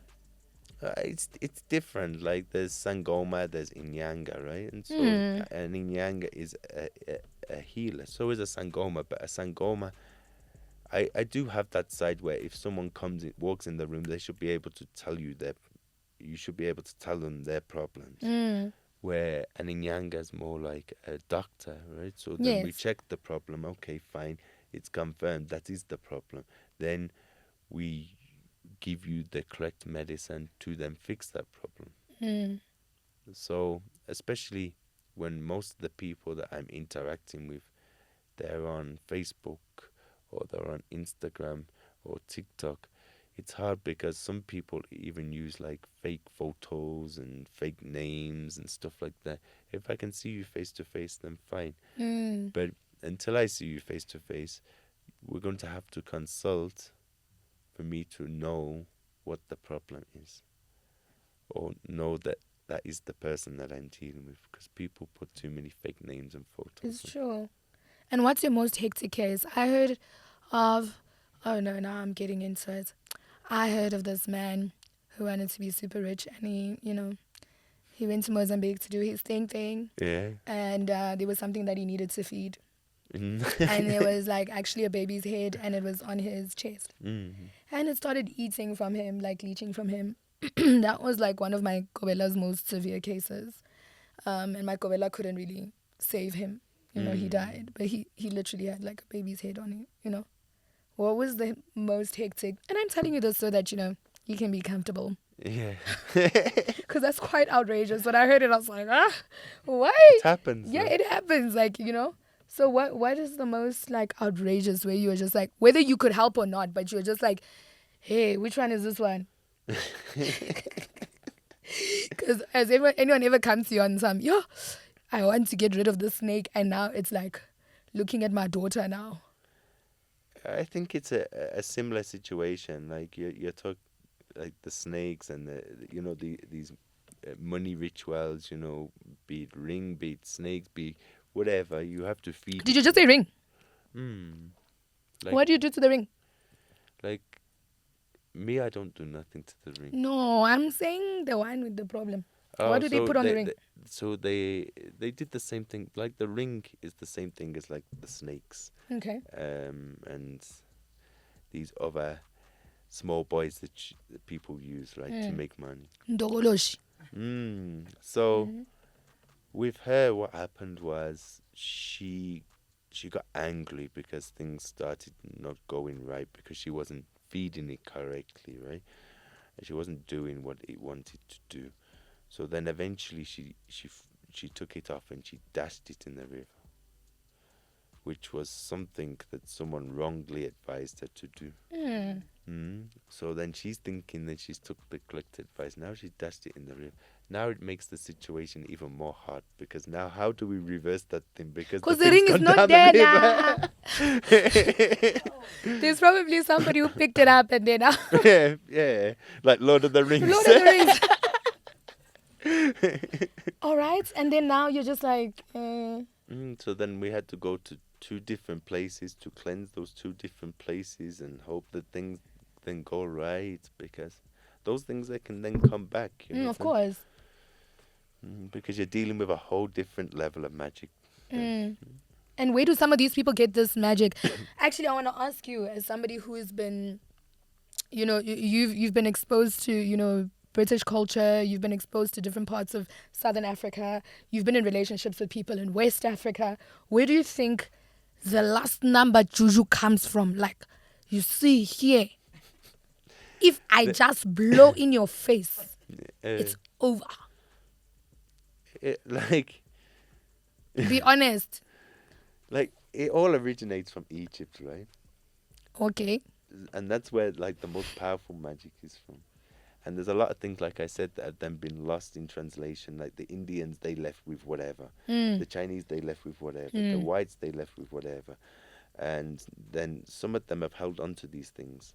It's different. Like there's Sangoma, there's Inyanga, right? And so an Inyanga is a healer. So is a Sangoma, but a Sangoma, I do have that side where if someone walks in the room, they should be able to tell you you should be able to tell them their problems. Where an Inyanga is more like a doctor, right? So then we Yes. check the problem. Okay, fine, it's confirmed that is the problem. Then we give you the correct medicine to then fix that problem. So especially when most of the people that I'm interacting with, they're on Facebook or they're on Instagram or TikTok, it's hard because some people even use like fake photos and fake names and stuff like that. If I can see you face to face, then fine. But until I see you face to face, we're going to have to consult for me to know what the problem is, or know that is the person that I'm dealing with, because people put too many fake names and photos. It's true. And what's your most hectic case? I heard of, oh no, now I'm getting into it. I heard of this man who wanted to be super rich, and he went to Mozambique to do his thing. Yeah. And there was something that he needed to feed. And there was like actually a baby's head, and it was on his chest. And it started eating from him, like leeching from him. That was like one of my Kobela's most severe cases. And my Kobela couldn't really save him. He died. But he literally had like a baby's head on him, What was the most hectic? And I'm telling you this so that, you can be comfortable. Yeah. Because that's quite outrageous. When I heard it, I was like, what? It happens. Yeah, though. it happens. Like, So what is the most like outrageous where you were just like, whether you could help or not, but you were just like, hey, which one is this one? Because has anyone ever comes to you on some, I want to get rid of the snake, and now it's like looking at my daughter now. I think it's a similar situation. Like you talk like the snakes and these money rituals. Be it ring, be it snakes, be whatever. You have to feed. Did you just say ring? Like, What do you do to the ring? Like me, I don't do nothing to the ring. No, I'm saying the one with the problem. What do they put on the ring? So they did the same thing. Like the ring is the same thing as like the snakes. Okay. And these other small boys that people use to make money. Ndogoloshi. So with her, what happened was she got angry because things started not going right because she wasn't feeding it correctly, right? And she wasn't doing what it wanted to do. So then eventually she took it off and she dashed it in the river, which was something that someone wrongly advised her to do. So then she's thinking that she's took the correct advice. Now she dashed it in the river. Now it makes the situation even more hard because now how do we reverse that thing? Because the ring is not there now. There's probably somebody who picked it up and then yeah, like Lord of the Rings. Lord of the Rings. All right, and then now you're just like. So then we had to go to 2 different places to cleanse those 2 different places and hope that things then go right because those things they can then come back. Of course. Because you're dealing with a whole different level of magic. And where do some of these people get this magic? Actually, I want to ask you, as somebody who has been, you've been exposed to, British culture, you've been exposed to different parts of Southern Africa, you've been in relationships with people in West Africa. Where do you think the last number juju comes from? Like, you see here, if I just blow in your face, it's over. Be honest. Like, it all originates from Egypt, right? Okay. And that's where, like, the most powerful magic is from. And there's a lot of things, like I said, that have then been lost in translation. Like the Indians, they left with whatever. The Chinese, they left with whatever. The whites, they left with whatever. And then some of them have held on to these things.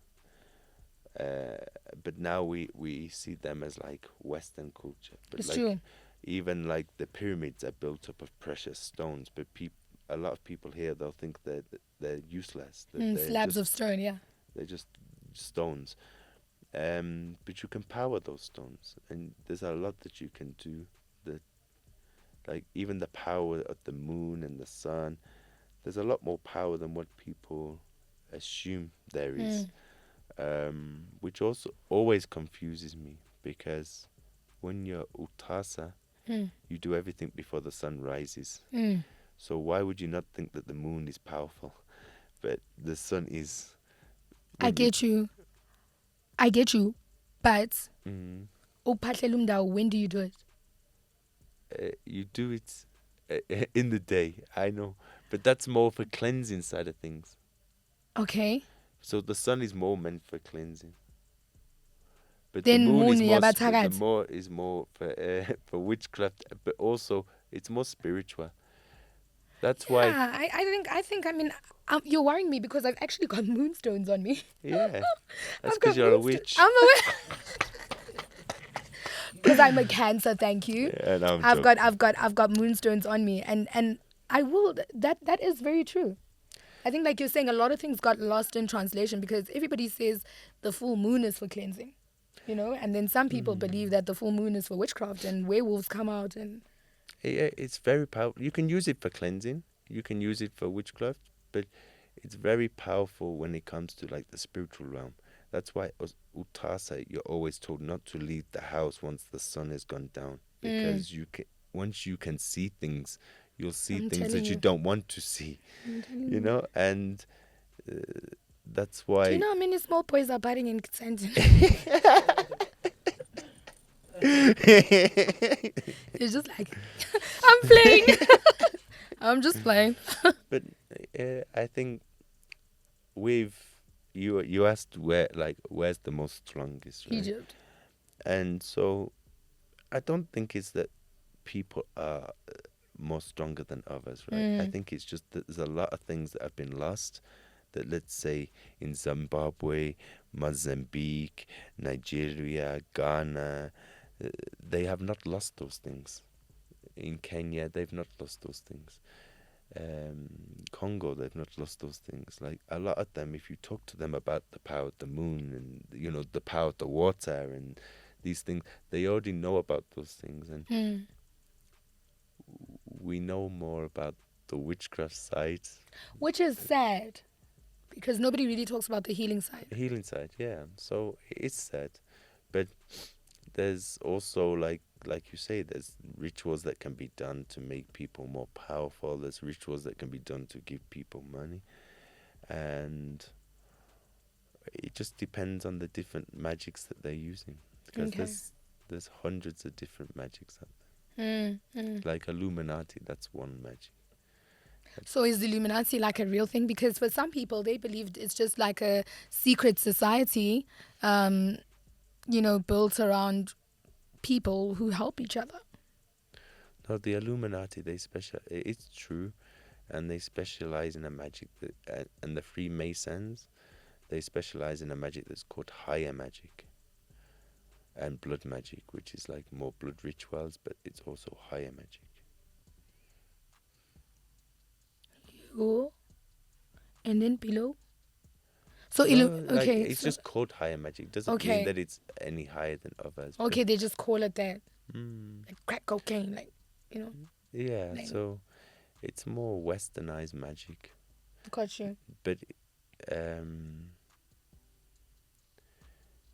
But now we see them as like Western culture. But it's like, true. Even like the pyramids are built up of precious stones. But a lot of people here, they'll think that they're useless. That they're slabs of stone, yeah. They're just stones. But you can power those stones, and there's a lot that you can do. That, like even the power of the moon and the sun, there's a lot more power than what people assume there is. Which also always confuses me because when you're Utasa, you do everything before the sun rises. So why would you not think that the moon is powerful, but the sun is? I get you, but when do you do it? You do it in the day, I know, but that's more for cleansing side of things. Okay. So the sun is more meant for cleansing, but then the moon is the more for witchcraft, but also it's more spiritual. That's why. Yeah, I think. You're worrying me because I've actually got moonstones on me. Yeah, that's because you're a witch. I'm a witch. Because I'm a Cancer, thank you. Yeah, no, I've got moonstones on me, and I will. That is very true. I think, like you're saying, a lot of things got lost in translation because everybody says the full moon is for cleansing, and then some people believe that the full moon is for witchcraft and werewolves come out and. Yeah, it's very powerful. You can use it for cleansing. You can use it for witchcraft, but it's very powerful when it comes to like the spiritual realm. That's why as Utasa, you're always told not to leave the house once the sun has gone down, because once you can see things, you'll see things that you don't want to see, and that's why. Do you know how many small boys are biting in Kitzenden? It's just like, I'm playing. I'm just playing. But I think with you asked where's the most strongest, right? Egypt. And so I don't think it's that people are more stronger than others, right? I think it's just that there's a lot of things that have been lost. That, let's say, in Zimbabwe, Mozambique, Nigeria, Ghana, they have not lost those things. In Kenya, they've not lost those things. Congo, they've not lost those things. Like a lot of them, if you talk to them about the power of the moon and the power of the water and these things, they already know about those things, and we know more about the witchcraft side. Which is sad because nobody really talks about the healing side. Healing side, yeah. So it's sad, but there's also like you say, there's rituals that can be done to make people more powerful. There's rituals that can be done to give people money, and it just depends on the different magics that they're using, because Okay. there's hundreds of different magics out there. Like Illuminati, that's one magic. So is the Illuminati like a real thing? Because for some people, they believe it's just like a secret society, built around people who help each other. No, the Illuminati, it's true, and they specialize in a magic and the Freemasons, they specialize in a magic that's called higher magic and blood magic, which is like more blood rituals, but it's also higher magic. Oh. And then below. So okay. It's just called higher magic. Doesn't Okay. mean that it's any higher than others. but- Okay, they just call it that. Like crack cocaine, Yeah, Like- so it's more westernized magic. Got you. But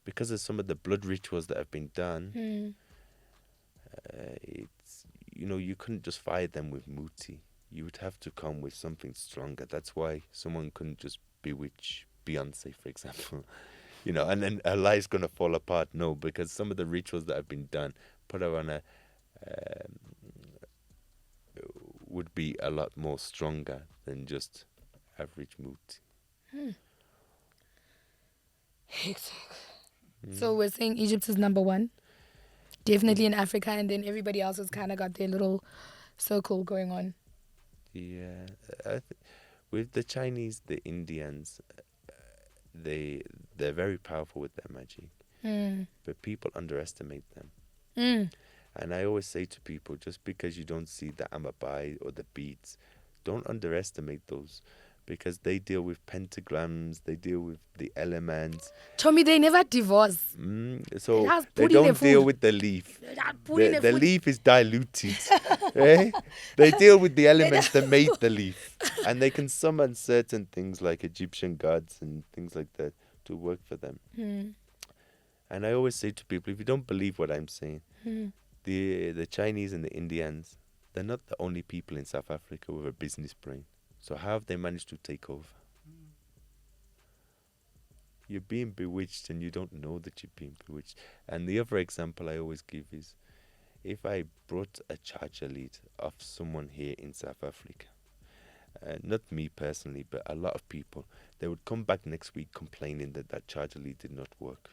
because of some of the blood rituals that have been done, it's you couldn't just fight them with muti. You would have to come with something stronger. That's why someone couldn't just bewitch Beyonce, for example, and then her life's gonna fall apart. No, because some of the rituals that have been done put her on a would be a lot more stronger than just average muti. So we're saying Egypt is number one. Definitely in Africa, and then everybody else has kind of got their little circle going on. Yeah, with the Chinese, the Indians, they're very powerful with their magic, but people underestimate them. And I always say to people, just because you don't see the amabai or the beads, don't underestimate those, because they deal with pentagrams, they deal with the elements. Tommy, they never divorce. So has they put in don't the deal food. with the leaf. Put in The, the the food. leaf is diluted. Eh? They deal with the elements that made the leaf. And they can summon certain things like Egyptian gods and things like that to work for them. And I always say to people, if you don't believe what I'm saying, the Chinese and the Indians, they're not the only people in South Africa with a business brain. So how have they managed to take over? You're being bewitched and you don't know that you're being bewitched. And the other example I always give is, if I brought a charger lead of someone here in South Africa, not me personally, but a lot of people, they would come back next week complaining that charger lead did not work.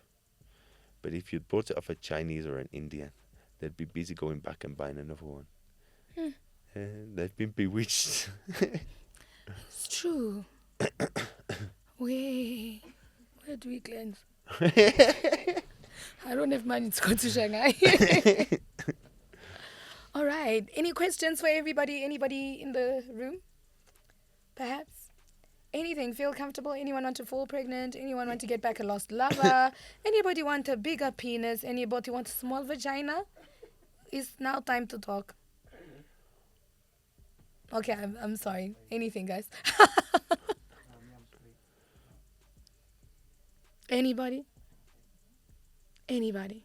But if you bought it off a Chinese or an Indian, they'd be busy going back and buying another one. They've been bewitched. It's true. Where do we cleanse? I don't have money to go to Shanghai. All right. Any questions for everybody? Anybody in the room? Perhaps? Anything? Feel comfortable? Anyone want to fall pregnant? Anyone want to get back a lost lover? Anybody want a bigger penis? Anybody want a small vagina? It's now time to talk. Okay, I'm sorry. Anything, guys? Anybody? Anybody?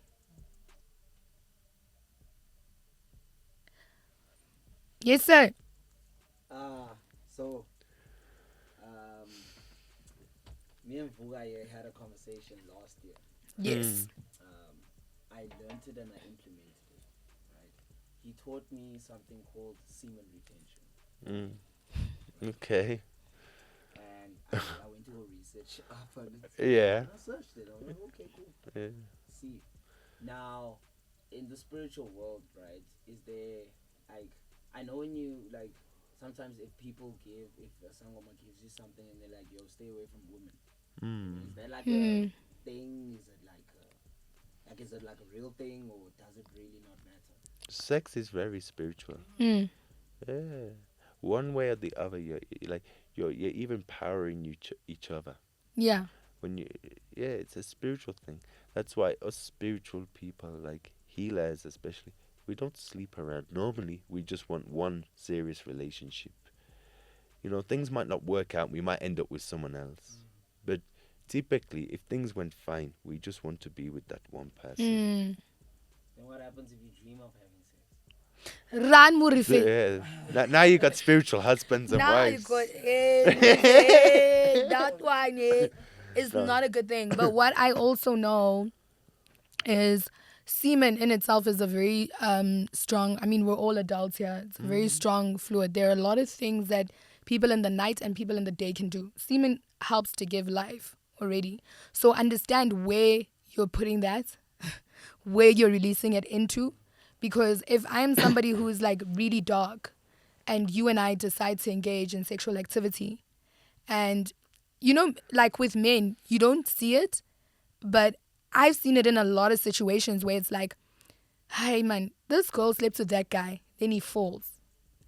Yes, sir. So, me and Vugaye had a conversation last year. Yes. I learned it and I implemented it. Right? He taught me something called semen retention. African. Okay. And I went to go research up on it. Yeah. And I searched it. I'm like, okay, cool. Yeah. See, now in the spiritual world, right? Is there like I know when you like sometimes if a Sangoma gives you something and they're like, yo, stay away from women. Is that like a thing? Is it like a real thing or does it really not matter? Sex is very spiritual. Mm. Yeah. One way or the other, you're even powering each other. Yeah. It's a spiritual thing. That's why us spiritual people, like healers especially, we don't sleep around. Normally, we just want one serious relationship. Things might not work out. We might end up with someone else. But typically, if things went fine, we just want to be with that one person. Mm. Then what happens if you dream of having sex? Run, Murife. Yeah. Now you got spiritual husbands and Now you wives. got that one is not a good thing. But what I also know is semen in itself is a very strong. I mean, we're all adults here. It's a very strong fluid. There are a lot of things that people in the night and people in the day can do. Semen helps to give life already. So understand where you're putting that, where you're releasing it into. Because if I'm somebody who's like really dark and you and I decide to engage in sexual activity and, like with men, you don't see it, but I've seen it in a lot of situations where it's like, hey man, this girl slept with that guy, then he falls.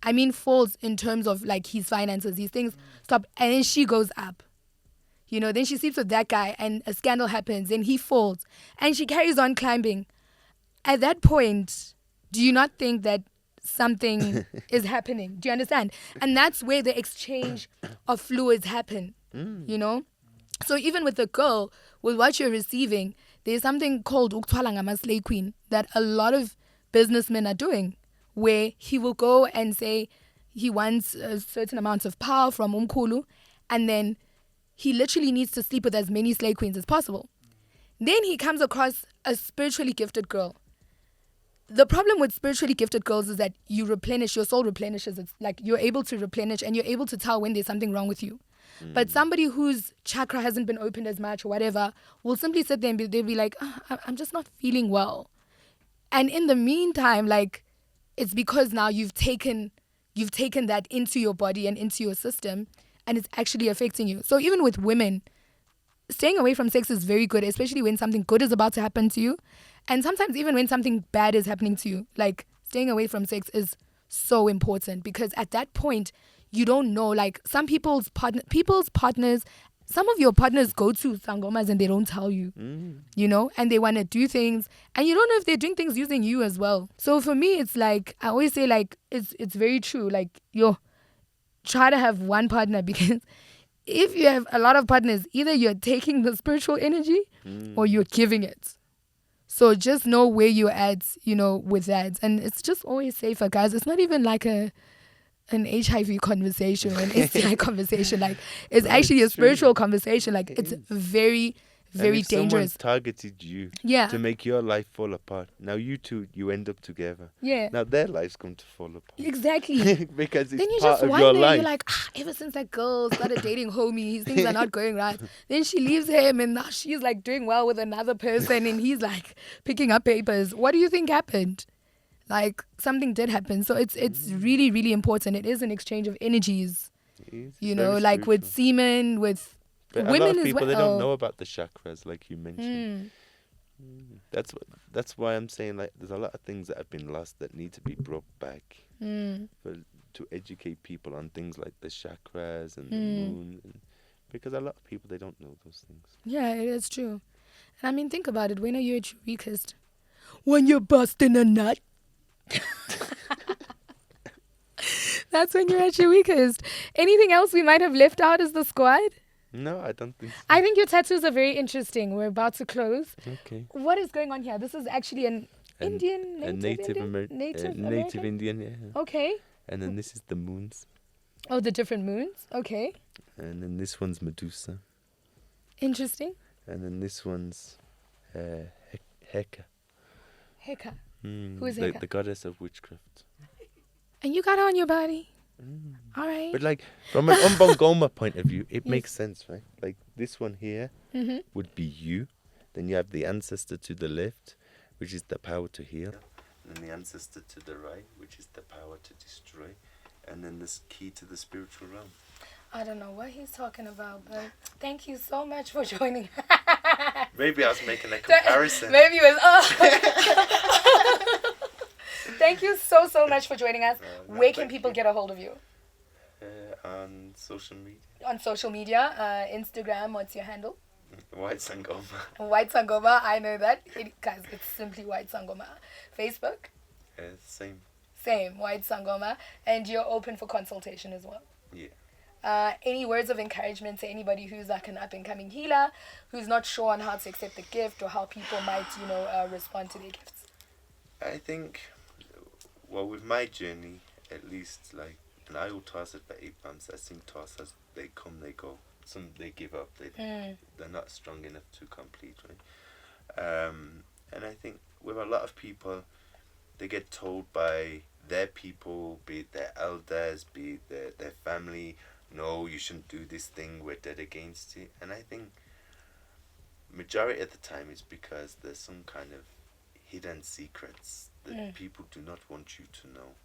I mean falls in terms of like his finances, these things stop, and then she goes up. Then she sleeps with that guy and a scandal happens and he falls and she carries on climbing. At that point, do you not think that something is happening? Do you understand? And that's where the exchange of fluids happen, So even with the girl, with what you're receiving, there's something called ukuthwala ngamaslay queen that a lot of businessmen are doing, where he will go and say he wants a certain amount of power from umkhulu, and then he literally needs to sleep with as many slay queens as possible. Then he comes across a spiritually gifted girl. The problem with spiritually gifted girls is that you replenish, your soul replenishes. It's like you're able to replenish and you're able to tell when there's something wrong with you. But somebody whose chakra hasn't been opened as much or whatever will simply sit there and they'll be like, I'm just not feeling well. And in the meantime, like, it's because now you've taken that into your body and into your system and it's actually affecting you. So even with women, staying away from sex is very good, especially when something good is about to happen to you. And sometimes even when something bad is happening to you, like staying away from sex is so important because at that point, you don't know, like some people's partners, some of your partners go to sangomas and they don't tell you, and they want to do things and you don't know if they're doing things using you as well. So for me, it's like, I always say like, it's very true. Like, try to have one partner because if you have a lot of partners, either you're taking the spiritual energy or you're giving it. So just know where you're at, with that. And it's just always safer, guys. It's not even like an HIV conversation or an STI conversation. Like, it's actually a spiritual conversation. Like, it's very, very and if dangerous. Someone targeted you to make your life fall apart. Now you end up together. Yeah. Now their lives come to fall apart. Exactly. Because it's then you part just of wonder, your life. you're like, ever since that girl started dating homies, things are not going right. Then she leaves him and now she's like doing well with another person and he's like picking up papers. What do you think happened? Like, something did happen. So it's really, really important. It is an exchange of energies. Like with semen, with but women a lot of as people, well. they don't know about the chakras, like you mentioned. That's why I'm saying, like, there's a lot of things that have been lost that need to be brought back to educate people on things like the chakras and the moon, because a lot of people, they don't know those things. Yeah, it is true. And I mean, think about it. When are you at your weakest? When you're busting a nut. That's when you're at your weakest. Anything else we might have left out as the squad? No, I don't think so. I think your tattoos are very interesting. We're about to close. Okay. What is going on here? This is actually an Indian, Native American? Indian, yeah. Okay. And then this is the moons. Oh, the different moons. Okay. And then this one's Medusa. Interesting. And then this one's Heka. Heka. Who is the Heka? goddess of witchcraft. And you got her on your body? All right. But like from an Umbongoma point of view, it makes sense, right? Like this one here would be you. Then you have the ancestor to the left, which is the power to heal. And then the ancestor to the right, which is the power to destroy. And then this key to the spiritual realm. I don't know what he's talking about, but thank you so much for joining. Maybe I was making a comparison. Maybe it was. Thank you so much for joining us. No, Where can thank people you. get a hold of you? On social media. On social media, Instagram, what's your handle? White Sangoma. White Sangoma, I know that. Guys, it's simply White Sangoma. Facebook? Same. Same, White Sangoma. And you're open for consultation as well. Yeah. Any words of encouragement to anybody who's like an up-and-coming healer, who's not sure on how to accept the gift or how people might, respond to their gifts? I think, well, with my journey, at least, like, and I will toss it for 8 months. I think tossers, they come, they go. Some, they give up. They're not strong enough to complete, right? And I think with a lot of people, they get told by their people, be it their elders, be it their family, no, you shouldn't do this thing, we're dead against it. And I think majority of the time it's because there's some kind of hidden secrets that people do not want you to know.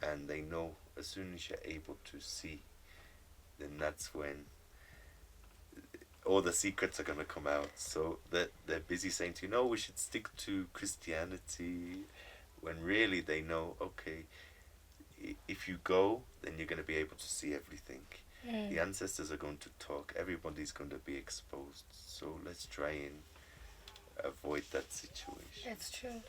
And they know as soon as you're able to see, then that's when all the secrets are going to come out. So that they're busy saying to you, no, we should stick to Christianity, when really they know, okay, if you go, then you're going to be able to see everything. The ancestors are going to talk. Everybody's going to be exposed. So let's try and avoid that situation. It's true.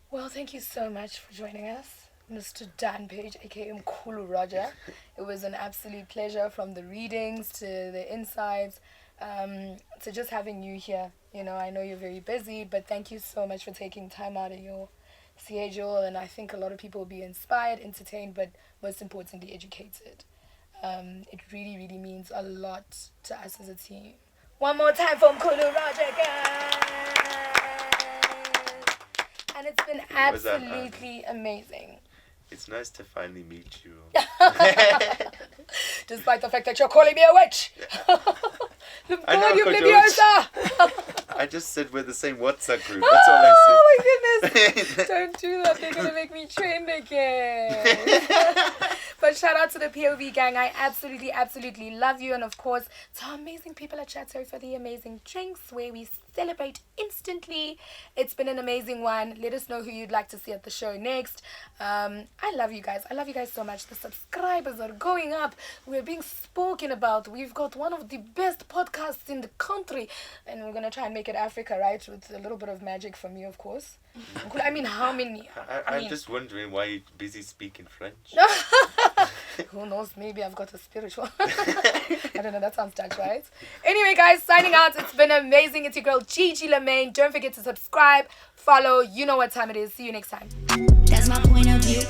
Well, thank you so much for joining us, Mr. Dan Paige, aka Mkhulu Roger. It was an absolute pleasure, from the readings to the insights, to just having you here. I know you're very busy, but thank you so much for taking time out of your schedule, and I think a lot of people will be inspired, entertained, but most importantly, educated. It really, really means a lot to us as a team. One more time for Mkhulu Roger, guys! And it's been absolutely amazing. It's nice to finally meet you. Despite the fact that you're calling me a witch. I know, you Coach obliviosa! I just said we're the same WhatsApp group. That's all I said. Oh my goodness! Don't do that. They're gonna make me trend again. But shout out to the POV gang. I absolutely love you, and of course to our amazing people at Chateau for the amazing drinks where we celebrate instantly. It's been an amazing one. Let us know who you'd like to see at the show next. I love you guys. I love you guys so much. The subscribers are going up. We're being spoken about. We've got one of the best podcasts in the country, and we're gonna try and make it Africa, right? With a little bit of magic from you, of course. I mean, how many? I'm just wondering why you're busy speaking French. Who knows? Maybe I've got a spiritual. I don't know. That sounds Dutch, right? Anyway, guys, signing out. It's been amazing. It's your girl Gigi Lemaine. Don't forget to subscribe, follow. You know what time it is. See you next time. That's my point of view.